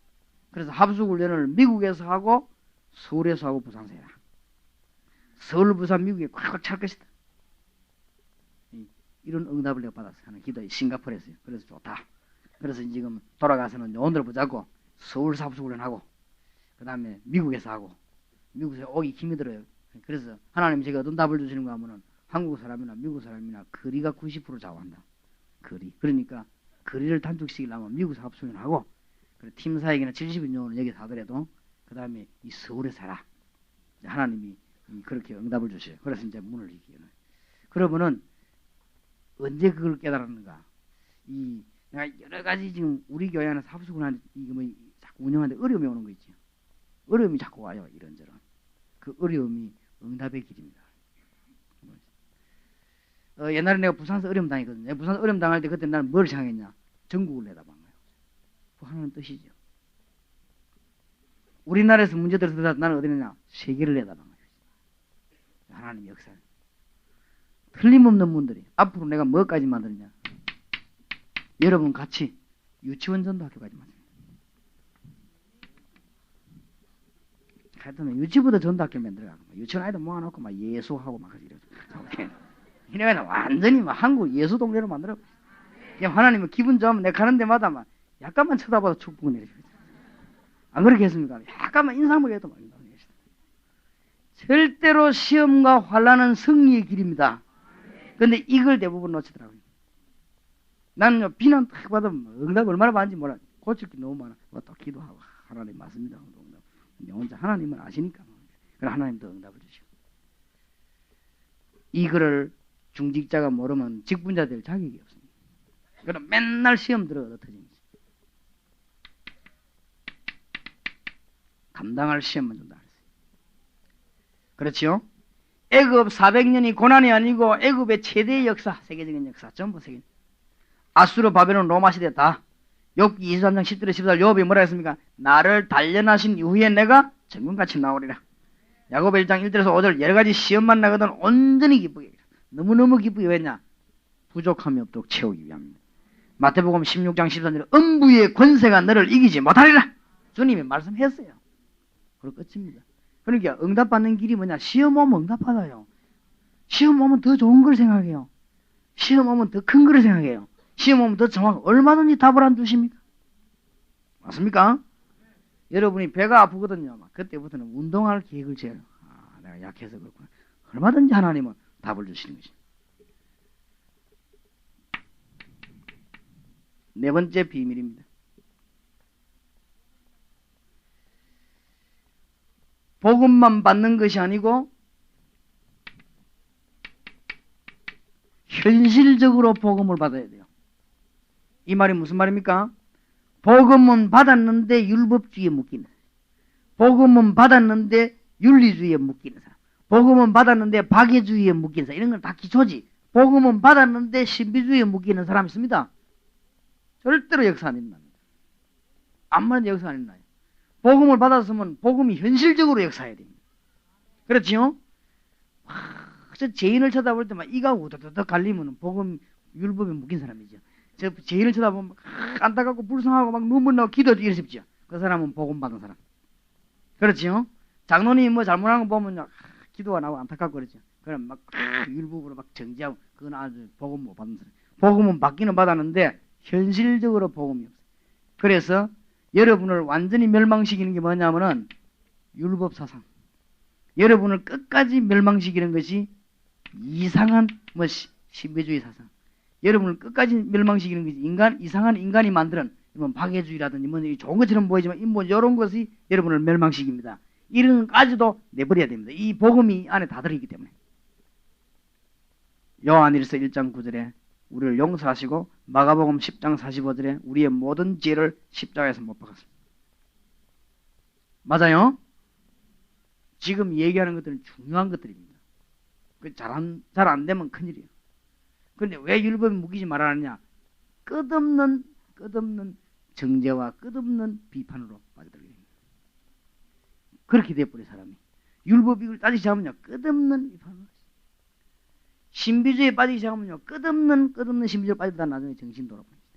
S1: 그래서 합숙훈련을 미국에서 하고 서울에서 하고 부산서 해라. 서울, 부산, 미국에 꽉꽉 찰 것이다. 이런 응답을 내가 받았어요. 하는 기도에 싱가포르에서요. 그래서 좋다. 그래서 지금 돌아가서는 오늘 붙잡고 서울에서 합숙훈련하고 그 다음에 미국에서 하고 미국에서 오기 힘이 들어요. 그래서 하나님이 제가 어떤 답을 주시는가 하면은 한국 사람이나 미국 사람이나 거리가 90% 좌우한다. 거리. 그러니까 거리를 단축시키려면 미국에서 합숙훈련하고 팀 사역이나 70인용을 여기서 하더라도 그 다음에 이 서울에 살아. 하나님이 그렇게 응답을 주셔요. 그래서 이제 문을 열어요. 그러면은 언제 그걸 깨달았는가? 내가 여러 가지 지금 우리 교회 안에서 합숙훈련 이거 뭐 자꾸 운영하는데 어려움이 오는 거 있죠. 어려움이 자꾸 와요. 이런저런. 그 어려움이 응답의 길입니다. 옛날에 내가 부산에서 어려움 당했거든요. 부산에서 어려움 당할 때 그때 나는 뭘 생각했냐? 전국을 내다본 거예요. 하나님 뜻이죠. 우리나라에서 문제들을 들어서 나는 어디 있느냐? 세계를 내다본 거예요. 하나님 역사. 틀림없는 분들이 앞으로 내가 뭐까지 만드느냐? 여러분 같이 유치원 전도학교까지 만듭니다. 하여튼 유치부터 전도학교 만들어가고 유치원 아이들 모아놓고 막 예수하고 막 이러죠. 이래가 완전히 막 한국 예수 동네로 만들어. 하나님은 기분 좋으면 내가 가는 데마다 막 약간만 쳐다봐도 축복을 내리죠. 안 그렇게 했습니까? 약간만 인상을 해도 막 절대로 시험과 환난은 승리의 길입니다. 그런데 이걸 대부분 놓치더라고요. 나는 비난 딱 받으면 응답 얼마나 많은지 몰라. 고칠 게 너무 많아. 또 기도하고 하나님 맞습니다. 혼자 하나님은 아시니까. 그래 하나님도 응답을 주시고. 이거를 중직자가 모르면 직분자 될 자격이 없습니다. 그럼 맨날 시험 들어 얻어터집니다. 감당할 시험만 준다. 그렇죠? 애굽 400년이 고난이 아니고 애굽의 최대의 역사, 세계적인 역사, 전부 세계. 아수르, 바벨론, 로마 시대 다. 욥기 23장 10절에 14절 욥이 뭐라 했습니까? 나를 단련하신 이후에 내가 정금같이 나오리라. 야고보 1장 1절에서 5절 여러 가지 시험만 나거든 온전히 기쁘게 너무너무 기쁘게 왜냐? 부족함이 없도록 채우기 위함입니다. 마태복음 16장 13절에 음부의 권세가 너를 이기지 못하리라. 주님이 말씀했어요. 그리고 끝입니다. 그러니까 응답받는 길이 뭐냐? 시험 오면 응답받아요. 시험 오면 더 좋은 걸 생각해요. 시험 오면 더 큰 걸 생각해요. 시험 오면 더 정확, 얼마든지 답을 안 주십니까? 맞습니까? 여러분이 배가 아프거든요. 그때부터는 운동할 계획을 재요. 아, 내가 약해서 그렇구나. 얼마든지 하나님은 답을 주시는 것입니다. 네 번째 비밀입니다. 복음만 받는 것이 아니고 현실적으로 복음을 받아야 돼요. 이 말이 무슨 말입니까? 복음은 받았는데 율법주의에 묶이는 사람, 복음은 받았는데 윤리주의에 묶이는 사람, 복음은 받았는데 박애주의에 묶이는 사람, 이런 건 다 기초지. 복음은 받았는데 신비주의에 묶이는 사람이 있습니다. 절대로 역사 안 일어납니다. 암만 역사 안 일어나요. 복음을 받았으면 복음이 현실적으로 역사해야 됩니다. 그렇지요? 저 죄인을 쳐다볼 때만 이가 우더더덕 갈리면 복음 율법에 묶인 사람이죠. 저 죄인을 쳐다보면 안타깝고 불쌍하고 막 눈물 나고 기도도 이러십시오. 그 사람은 복음 받은 사람. 그렇지요? 장로님이 뭐 잘못한 거 보면 기도가 나고 안타깝고 그러죠. 그럼 막 율법으로 막 정지하고 그건 아주 복음 못 받은 사람. 복음은 받기는 받았는데 현실적으로 복음이 없어요. 그래서 여러분을 완전히 멸망시키는 게 뭐냐면은 율법 사상. 여러분을 끝까지 멸망시키는 것이 이상한 뭐 신비주의 사상. 여러분을 끝까지 멸망시키는 것이 이상한 인간이 만드는 뭐 박애주의라든지 뭐 좋은 것처럼 보이지만 뭐 이런 것이 여러분을 멸망시킵니다. 이런 것까지도 내버려야 됩니다. 이 복음이 안에 다 들어있기 때문에. 요한일서 1장 9절에 우리를 용서하시고 마가복음 10장 45절에 우리의 모든 죄를 십자가에서 못 박았습니다. 맞아요? 지금 얘기하는 것들은 중요한 것들입니다. 잘 안 되면 큰일이에요. 그런데 왜 율법에 묶이지 말아야 끝없는 정죄와 끝없는 비판으로 빠져들게 됩니다. 그렇게 돼버려 사람이. 율법 이걸 따지기 시작하면요 끝없는 비판으로. 신비주의에 빠지기 시작하면요 끝없는 신비주의에 빠지다 나중에 정신 돌아버립니다.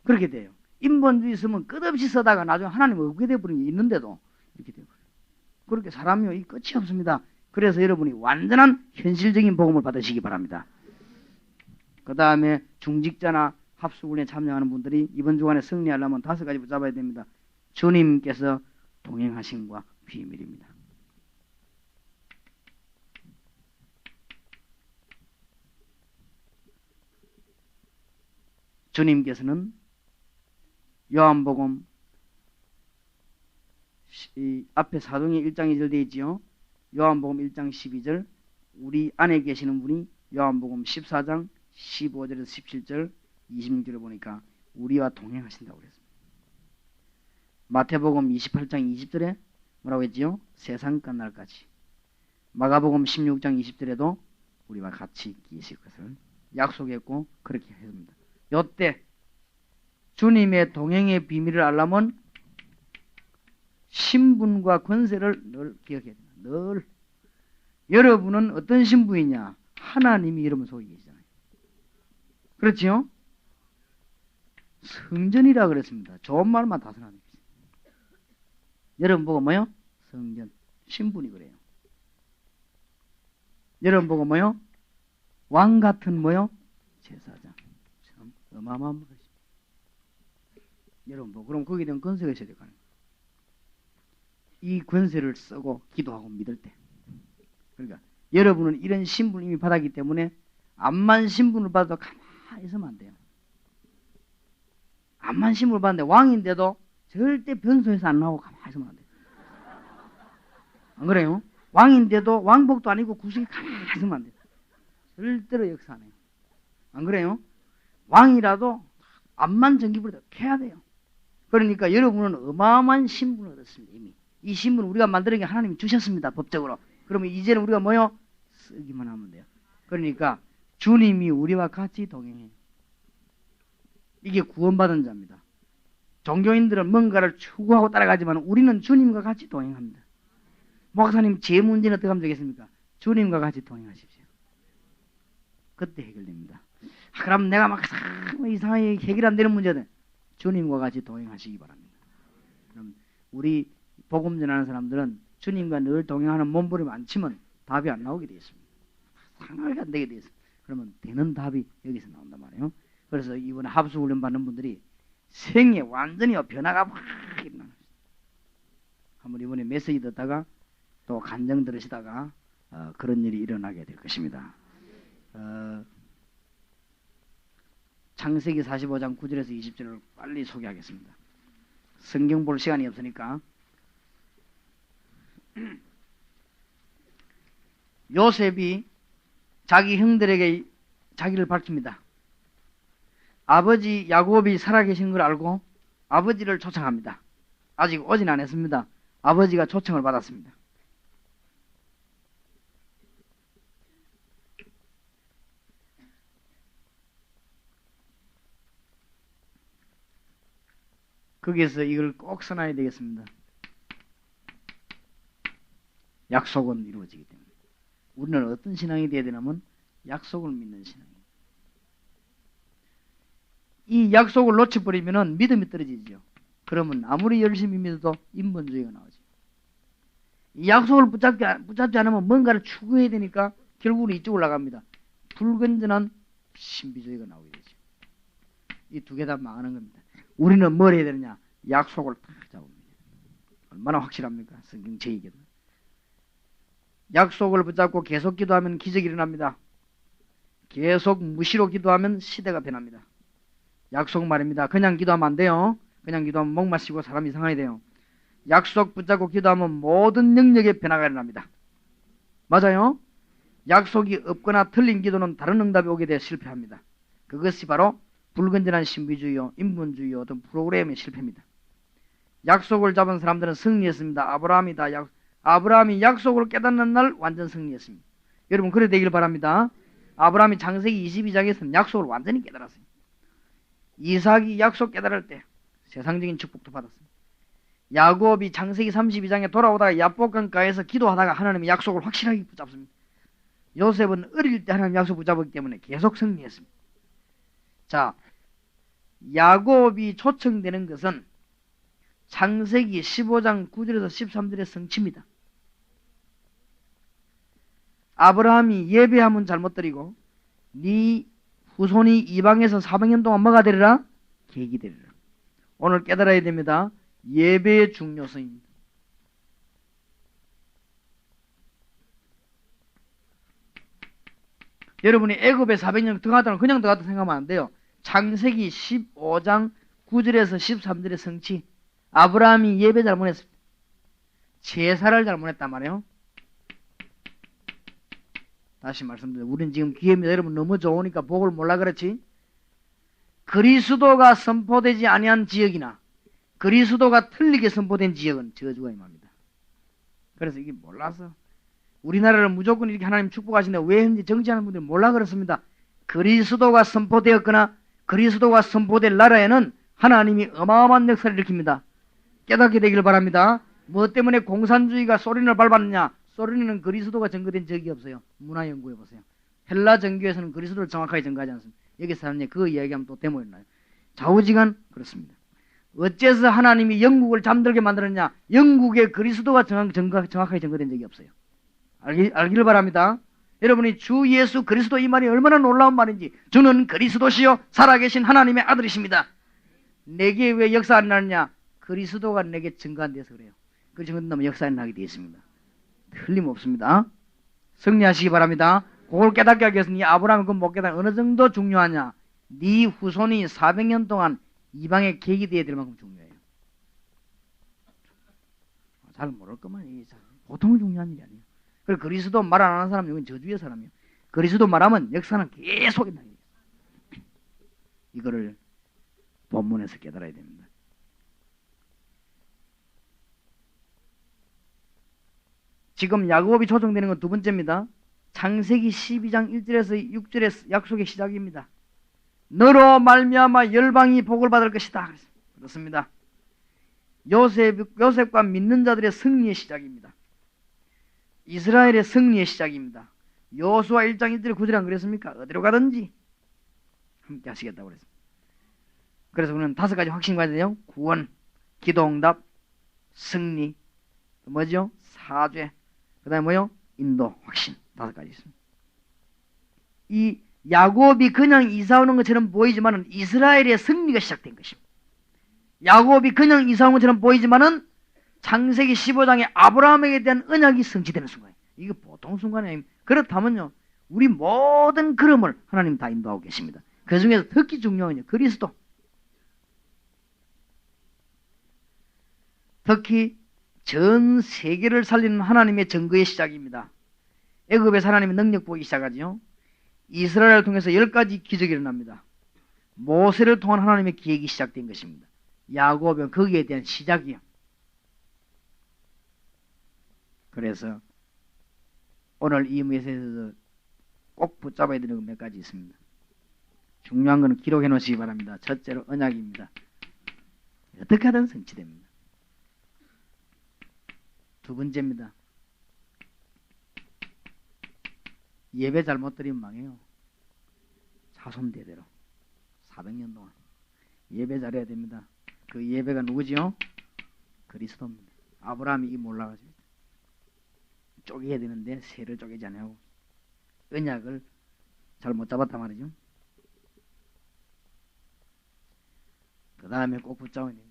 S1: 그렇게 돼요. 인본주의 있으면 끝없이 쓰다가 나중에 하나님 없게 돼버린 게 있는데도 이렇게 돼버려요. 그렇게 사람이요 이 끝이 없습니다. 그래서 여러분이 완전한 현실적인 복음을 받으시기 바랍니다. 그 다음에 중직자나 합숙훈련에 참여하는 분들이 이번 주간에 승리하려면 5가지 붙잡아야 됩니다. 주님께서 동행하심과 비밀입니다. 주님께서는 요한복음 앞에 사도행전 1장 2절 되어 있지요. 요한복음 1장 12절 우리 안에 계시는 분이 요한복음 14장 15절에서 17절 26절에 보니까 우리와 동행하신다고 그랬습니다. 마태복음 28장 20절에 뭐라고 했지요? 세상 끝날까지. 마가복음 16장 20절에도 우리와 같이 계실 것을 약속했고 그렇게 했습니다. 요때 주님의 동행의 비밀을 알려면 신분과 권세를 늘 기억해야 됩니다. 늘. 여러분은 어떤 신분이냐? 하나님이 여러분 속에 계시잖아요. 그렇지요? 성전이라 그랬습니다. 좋은 말만 다 써놨습니다. 여러분 보고 뭐요? 성전. 신분이 그래요. 여러분 보고 뭐요? 왕 같은 뭐요? 제사장. 참 어마어마한 것입니다. 여러분 보고 그럼 거기에 대한 권세가 있어야 될 거 아니에요. 이 권세를 쓰고 기도하고 믿을 때. 그러니까 여러분은 이런 신분을 이미 받았기 때문에 암만 신분을 받아도 가만히 있으면 안 돼요. 암만 신분을 받는데 왕인데도 절대 변소에서 안 나오고 가만히 있으면 안 돼요. 안 그래요? 왕인데도 왕복도 아니고 구석에 가만히 있으면 안 돼요. 절대로 역사 안 해요. 안 그래요? 왕이라도 암만 전기불에 캐야 돼요. 그러니까 여러분은 어마어마한 신분을 얻었습니다. 이미. 이 신분을 우리가 만드는 게 하나님이 주셨습니다. 법적으로. 그러면 이제는 우리가 뭐요? 쓰기만 하면 돼요. 그러니까 주님이 우리와 같이 동행해요. 이게 구원받은 자입니다. 종교인들은 뭔가를 추구하고 따라가지만 우리는 주님과 같이 동행합니다. 목사님 제 문제는 어떻게 하면 되겠습니까? 주님과 같이 동행하십시오. 그때 해결됩니다. 그럼 내가 막 이상하게 해결 안 되는 문제는 주님과 같이 동행하시기 바랍니다. 그럼 우리 복음 전하는 사람들은 주님과 늘 동행하는 몸부림이 안 치면 답이 안 나오게 되어 있습니다. 상하게 안 되게 되어 있습니다. 그러면 되는 답이 여기서 나온단 말이에요. 그래서 이번에 합수훈련 받는 분들이 생에 완전히 변화가 확 일어나는 거죠. 한번 이번에 메시지 듣다가 또 간증 들으시다가 그런 일이 일어나게 될 것입니다. 창세기 45장 9절에서 20절을 빨리 소개하겠습니다. 성경 볼 시간이 없으니까. 요셉이 자기 형들에게 자기를 밝힙니다. 아버지 야곱이 살아계신 걸 알고 아버지를 초청합니다. 아직 오진 않았습니다. 아버지가 초청을 받았습니다. 거기에서 이걸 꼭 써놔야 되겠습니다. 약속은 이루어지기 때문에. 우리는 어떤 신앙이 되어야 되냐면 약속을 믿는 신앙입니다. 이 약속을 놓쳐버리면 믿음이 떨어지죠. 그러면 아무리 열심히 믿어도 인본주의가 나오죠. 이 약속을 붙잡지 않으면 뭔가를 추구해야 되니까 결국은 이쪽으로 나갑니다. 불건전한 신비주의가 나오게 되죠. 이 두 개 다 망하는 겁니다. 우리는 뭘 해야 되느냐? 약속을 딱 잡습니다. 얼마나 확실합니까? 성경 제 얘기는. 약속을 붙잡고 계속 기도하면 기적이 일어납니다. 계속 무시로 기도하면 시대가 변합니다. 약속 말입니다. 그냥 기도하면 안 돼요. 그냥 기도하면 목 마시고 사람 이상하게 돼요. 약속 붙잡고 기도하면 모든 영역에 변화가 일어납니다. 맞아요? 약속이 없거나 틀린 기도는 다른 응답이 오게 되어 실패합니다. 그것이 바로 불건전한 신비주의요, 인본주의요, 어떤 프로그램의 실패입니다. 약속을 잡은 사람들은 승리했습니다. 아브라함이 약속을 깨닫는 날 완전 승리했습니다. 여러분 그래 되길 바랍니다. 아브라함이 창세기 22장에서는 약속을 완전히 깨달았어요. 이삭이 약속 깨달을 때 세상적인 축복도 받았습니다. 야곱이 창세기 32장에 돌아오다가 야복강가에서 기도하다가 하나님의 약속을 확실하게 붙잡습니다. 요셉은 어릴 때 하나님 약속 붙잡았기 때문에 계속 승리했습니다. 자, 야곱이 초청되는 것은 창세기 15장 9절에서 13절의 성취입니다. 아브라함이 예배하면 잘못 드리고 네 후손이 이방에서 400년 동안 뭐가 되리라? 계기 되리라. 오늘 깨달아야 됩니다. 예배의 중요성입니다. 여러분이 애굽에 400년 들어갔다는 그냥 들어갔다 생각하면 안 돼요. 창세기 15장 9절에서 13절의 성취. 아브라함이 예배 잘못했습니다. 제사를 잘못했단 말이에요. 다시 말씀드려요. 우리는 지금 기회입니다. 여러분 너무 좋으니까 복을 몰라 그렇지. 그리스도가 선포되지 아니한 지역이나 그리스도가 틀리게 선포된 지역은 저주가 임합니다. 그래서 이게 몰라서 우리나라를 무조건 이렇게 하나님 축복하시는데 왜 현재 정치하는 분들이 몰라 그렇습니다. 그리스도가 선포되었거나 그리스도가 선포될 나라에는 하나님이 어마어마한 역사를 일으킵니다. 깨닫게 되길 바랍니다. 뭐 때문에 공산주의가 소련을 밟았느냐? 소련에는 그리스도가 증거된 적이 없어요. 문화 연구해 보세요. 헬라 정교에서는 그리스도를 정확하게 증거하지 않습니다. 여기서 하는 그 이야기하면 또 데모였나요? 좌우지간 그렇습니다. 어째서 하나님이 영국을 잠들게 만들었냐? 영국에 그리스도가 정확하게 증거된 적이 없어요. 알기를 바랍니다. 여러분이 주 예수 그리스도 이 말이 얼마나 놀라운 말인지. 주는 그리스도시요 살아계신 하나님의 아들이십니다. 내게 왜 역사 안 나느냐? 그리스도가 내게 증거한 데서 그래요. 그 증거된다면 역사 안 나게 되어 있습니다. 틀림없습니다. 승리하시기 바랍니다. 그걸 깨닫게 하기 위해서는 이 아브라함이 그걸 못 깨닫는 어느 정도 중요하냐? 네 후손이 400년 동안 이방에 계기 되어야 될 만큼 중요해요. 잘 모를 것만 이게 보통 중요한 일이 아니에요. 그리고 그리스도 말 안 하는 사람은 이건 저주의 사람이에요. 그리스도 말하면 역사는 계속 있는 거예요. 이거를 본문에서 깨달아야 됩니다. 지금 야곱이 초청되는 건 두 번째입니다. 창세기 12장 1절에서 6절의 약속의 시작입니다. 너로 말미암아 열방이 복을 받을 것이다. 그렇습니다. 요셉과 믿는 자들의 승리의 시작입니다. 이스라엘의 승리의 시작입니다. 여호수아 1장 1절 9절에 안 그랬습니까? 어디로 가든지 함께 하시겠다고 그랬습니다. 그래서 우리는 5가지 확신이 가야 돼요. 구원, 기도응답, 승리, 뭐죠? 사죄, 그 다음에 뭐요? 인도, 확신. 5가지 있습니다. 이 야곱이 그냥 이사 오는 것처럼 보이지만은 이스라엘의 승리가 시작된 것입니다. 야곱이 그냥 이사 온 것처럼 보이지만은 창세기 15장에 아브라함에게 대한 언약이 성취되는 순간이에요. 이게 보통 순간이 아닙니다. 그렇다면요, 우리 모든 걸음을 하나님 다 인도하고 계십니다. 그 중에서 특히 중요한 건 그리스도. 특히 전 세계를 살리는 하나님의 증거의 시작입니다. 애굽에서 하나님의 능력 보이기 시작하죠. 이스라엘을 통해서 10가지 기적이 일어납니다. 모세를 통한 하나님의 기획이 시작된 것입니다. 야곱은 거기에 대한 시작이요. 그래서 오늘 이 메시지에서 꼭 붙잡아야 되는 것 몇 가지 있습니다. 중요한 것은 기록해 놓으시기 바랍니다. 첫째로 언약입니다. 어떻게 하든 성취됩니다. 두 번째입니다. 예배 잘못 드리면 망해요. 자손대대로 400년 동안 예배 잘해야 됩니다. 그 예배가 누구지요? 그리스도입니다. 아브라함이 이 몰라가지고 쪼개야 되는데 새를 쪼개지 않아요. 언약을 잘 못 잡았단 말이죠. 그 다음에 꼭 붙잡아야 됩니다.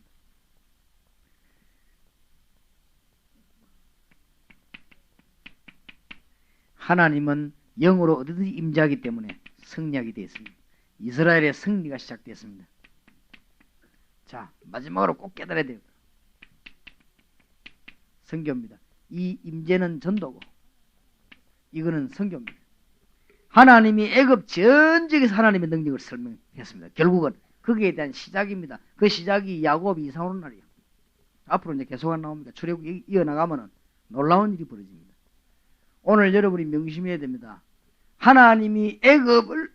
S1: 하나님은 영으로 어디든지 임재하기 때문에 승리하게 되어 있습니다. 이스라엘의 승리가 시작되었습니다. 자, 마지막으로 꼭 깨달아야 돼요. 선교입니다. 이 임재는 전도고 이거는 선교입니다. 하나님이 애굽 전 지역에서 하나님의 능력을 설명했습니다. 결국은 거기에 대한 시작입니다. 그 시작이 야곱이 이사 오는 날이에요. 앞으로 이제 계속 안 나옵니다. 출애굽이 이어나가면은 놀라운 일이 벌어집니다. 오늘 여러분이 명심해야 됩니다. 하나님이 애굽을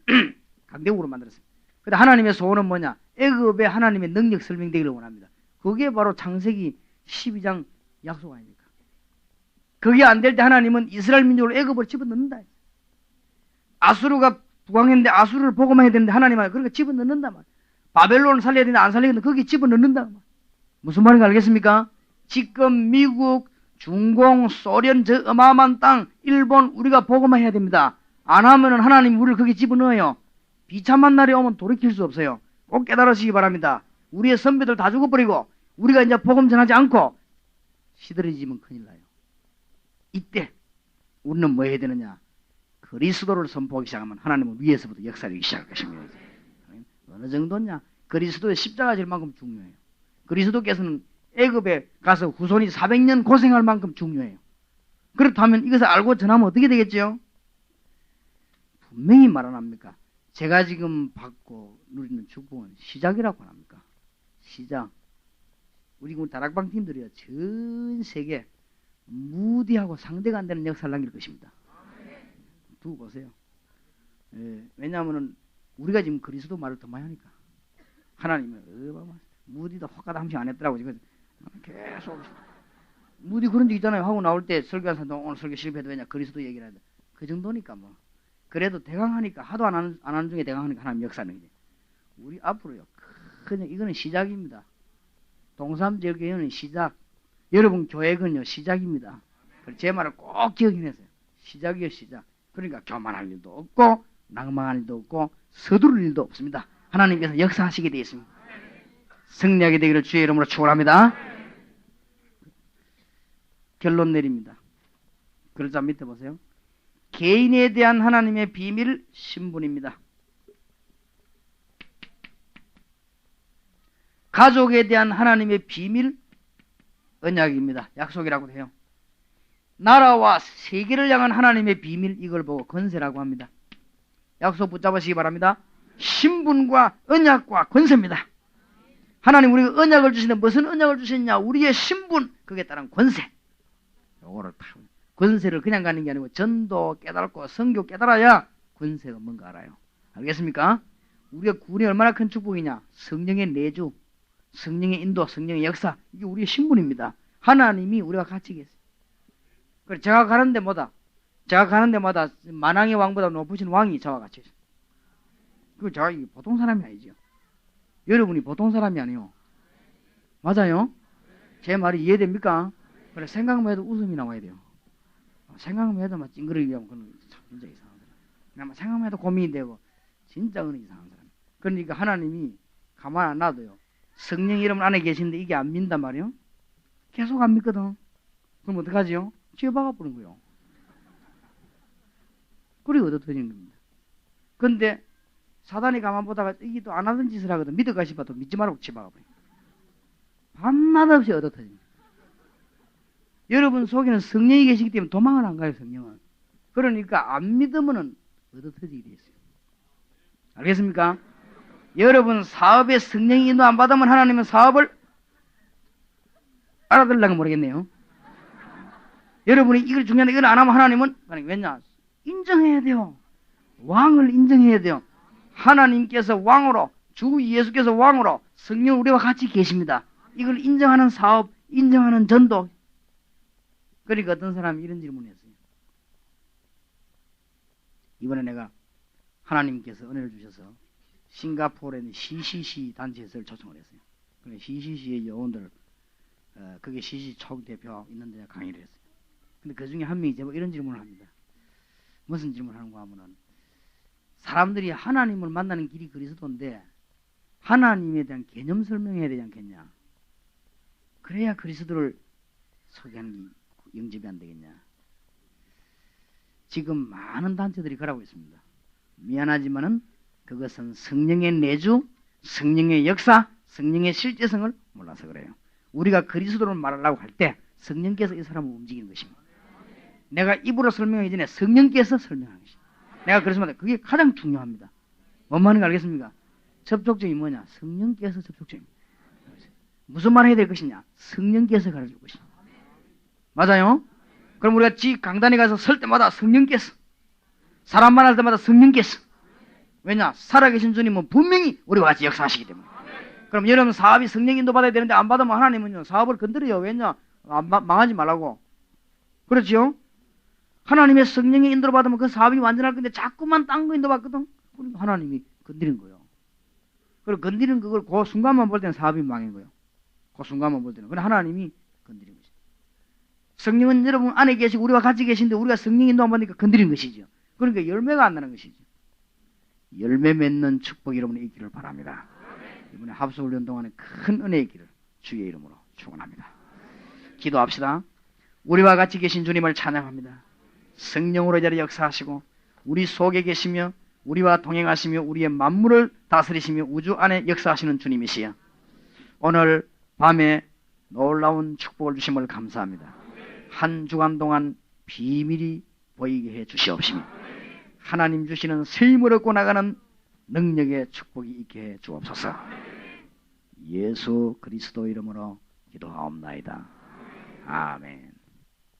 S1: 강대국으로 만들었습니다. 근데 하나님의 소원은 뭐냐? 애굽에 하나님의 능력 설명되기를 원합니다. 그게 바로 창세기 12장 약속 아닙니까? 그게 안 될 때 하나님은 이스라엘 민족을 애굽으로 집어넣는다. 아수르가 부강했는데 아수르를 보고만 해야 되는데 하나님은 그러니까 집어넣는다 말. 바벨론을 살려야 되는데 안 살리겠는데 거기 집어넣는다 말. 무슨 말인지 알겠습니까? 지금 미국, 중공, 소련 저 어마어마한 땅, 일본 우리가 보고만 해야 됩니다. 안 하면은 하나님 우리를 거기 집어넣어요. 비참한 날이 오면 돌이킬 수 없어요. 꼭 깨달으시기 바랍니다. 우리의 선배들 다 죽어버리고 우리가 이제 복음 전하지 않고 시들어지면 큰일 나요. 이때 우리는 뭐 해야 되느냐? 그리스도를 선포하기 시작하면 하나님은 위에서부터 역사를 시작할 것입니다. 어느 정도냐? 그리스도의 십자가 질 만큼 중요해요. 그리스도께서는 애굽에 가서 후손이 400년 고생할 만큼 중요해요. 그렇다면 이것을 알고 전하면 어떻게 되겠죠? 분명히 말 안 합니까? 제가 지금 받고 누리는 축복은 시작이라고 합니까? 시작. 우리 다락방 팀들이요, 전 세계 무디하고 상대가 안 되는 역사를 남길 것입니다. 두고 보세요. 예, 왜냐하면 우리가 지금 그리스도 말을 더 많이 하니까. 하나님은 무디도 혹가도 한식 안 했더라고. 지금 계속 무디 그런 적 있잖아요. 하고 나올 때 설교한 사람도 오늘 설교 실패해도 왜냐 그리스도 얘기를 하는데 그 정도니까 뭐. 그래도 대강하니까 하도 안 하는 중에 대강하니까 하나님 역사는 이제 우리 앞으로요. 그냥 이거는 시작입니다. 동삼절교회는 시작. 여러분 교회는요 시작입니다. 제 말을 꼭 기억해내세요. 시작이요 시작. 그러니까 교만할 일도 없고 낭망할 일도 없고 서두를 일도 없습니다. 하나님께서 역사하시게 되어 있습니다. 승리하게 되기를 주의 이름으로 축원합니다. 결론 내립니다. 글자 밑에 보세요. 개인에 대한 하나님의 비밀 신분입니다. 가족에 대한 하나님의 비밀 언약입니다. 약속이라고 해요. 나라와 세계를 향한 하나님의 비밀 이걸 보고 권세라고 합니다. 약속 붙잡으시기 바랍니다. 신분과 언약과 권세입니다. 하나님 우리가 언약을 주시는데 무슨 언약을 주셨냐? 우리의 신분 거기에 따른 권세. 요거를 다 권세를 그냥 가는 게 아니고 전도 깨달고 선교 깨달아야 권세가 뭔가 알아요. 알겠습니까? 우리가 구원이 얼마나 큰 축복이냐? 성령의 내주, 성령의 인도, 성령의 역사 이게 우리의 신분입니다. 하나님이 우리가 같이 계세요. 그래, 제가 가는 데마다, 제가 가는 데마다 만왕의 왕보다 높으신 왕이 저와 같이 있어요. 그 제가 보통 사람이 아니죠. 여러분이 보통 사람이 아니요. 맞아요? 제 말이 이해됩니까? 그래, 생각만 해도 웃음이 나와야 돼요. 생각만 해도 막 찡그리게 하면 그건 진짜 이상한 사람. 그냥 생각만 해도 고민이 되고, 진짜 그건 이상한 사람. 그러니까 하나님이 가만 안 놔둬요. 성령 이름 안에 계시는데 이게 안 믿는단 말이에요? 계속 안 믿거든. 그럼 어떡하지요? 죄박아 버린 거예요. 그래 얻어터지는 겁니다. 근데 사단이 가만 보다가 이게 또 안 하던 짓을 하거든. 믿어가 싶어도 믿지 말고 치박아 버려. 밤낮 없이 얻어터집니다. 여러분 속에는 성령이 계시기 때문에 도망을 안 가요, 성령은. 그러니까 안 믿으면은 얻어터지게 돼 있어요. 알겠습니까? 여러분 사업에 성령이 인도 안 받으면 하나님은 사업을 알아들으려면 모르겠네요. 여러분이 이걸 중요한데 이걸 안 하면 하나님은 왜냐? 인정해야 돼요. 왕을 인정해야 돼요. 하나님께서 왕으로, 주 예수께서 왕으로 성령 우리와 같이 계십니다. 이걸 인정하는 사업, 인정하는 전도. 그러니까 어떤 사람이 이런 질문을 했어요. 이번에 내가 하나님께서 은혜를 주셔서 싱가포르에 있는 CCC 단체에서 초청을 했어요. 그래 CCC의 요원들, 그게 CCC 총대표 있는데 강의를 했어요. 근데 그 중에 한 명이 제가 이런 질문을 합니다. 무슨 질문을 하는가 하면은, 사람들이 하나님을 만나는 길이 그리스도인데 하나님에 대한 개념 설명해야 되지 않겠냐? 그래야 그리스도를 소개하는 게 영접이 안 되겠냐? 지금 많은 단체들이 그러고 있습니다. 미안하지만은 그것은 성령의 내주, 성령의 역사, 성령의 실제성을 몰라서 그래요. 우리가 그리스도를 말하려고 할 때 성령께서 이 사람을 움직이는 것입니다. 내가 입으로 설명하기 전에 성령께서 설명하는 것입니다. 내가 그래서 말해 그게 가장 중요합니다. 뭔 말인지 알겠습니까? 접촉점이 뭐냐? 성령께서 접촉점입니다. 무슨 말 해야 될 것이냐? 성령께서 가르칠 것입니다. 맞아요? 그럼 우리가 강단에 가서 설 때마다 성령께서, 사람 만날 때마다 성령께서. 왜냐? 살아계신 주님은 분명히 우리와 같이 역사하시기 때문에. 그럼 여러분 사업이 성령 인도 받아야 되는데 안 받으면 하나님은요 사업을 건드려요. 왜냐? 망하지 말라고. 그렇죠? 하나님의 성령의 인도를 받으면 그 사업이 완전할 건데 자꾸만 딴 거 인도 받거든. 그러니까 하나님이 건드린 거예요. 그리고 건드리는 그걸 그 순간만 볼 때는 사업이 망한 거예요. 그 순간만 볼 때는. 그런데 하나님이 건드린 거죠. 성령은 여러분 안에 계시고 우리와 같이 계신데 우리가 성령 인도 안 받으니까 건드린 것이죠. 그러니까 열매가 안 나는 것이죠. 열매 맺는 축복이 여러분이 있기를 바랍니다. 이번에 합수훈련 동안에 큰 은혜 있기를 주의 이름으로 축원합니다. 기도합시다. 우리와 같이 계신 주님을 찬양합니다. 성령으로 자리 역사하시고 우리 속에 계시며 우리와 동행하시며 우리의 만물을 다스리시며 우주 안에 역사하시는 주님이시여, 오늘 밤에 놀라운 축복을 주심을 감사합니다. 한 주간 동안 비밀이 보이게 해 주시옵시며 하나님 주시는 세임을 얻고 나가는 능력의 축복이 있게 해 주옵소서. 예수 그리스도 이름으로 기도하옵나이다. 아멘.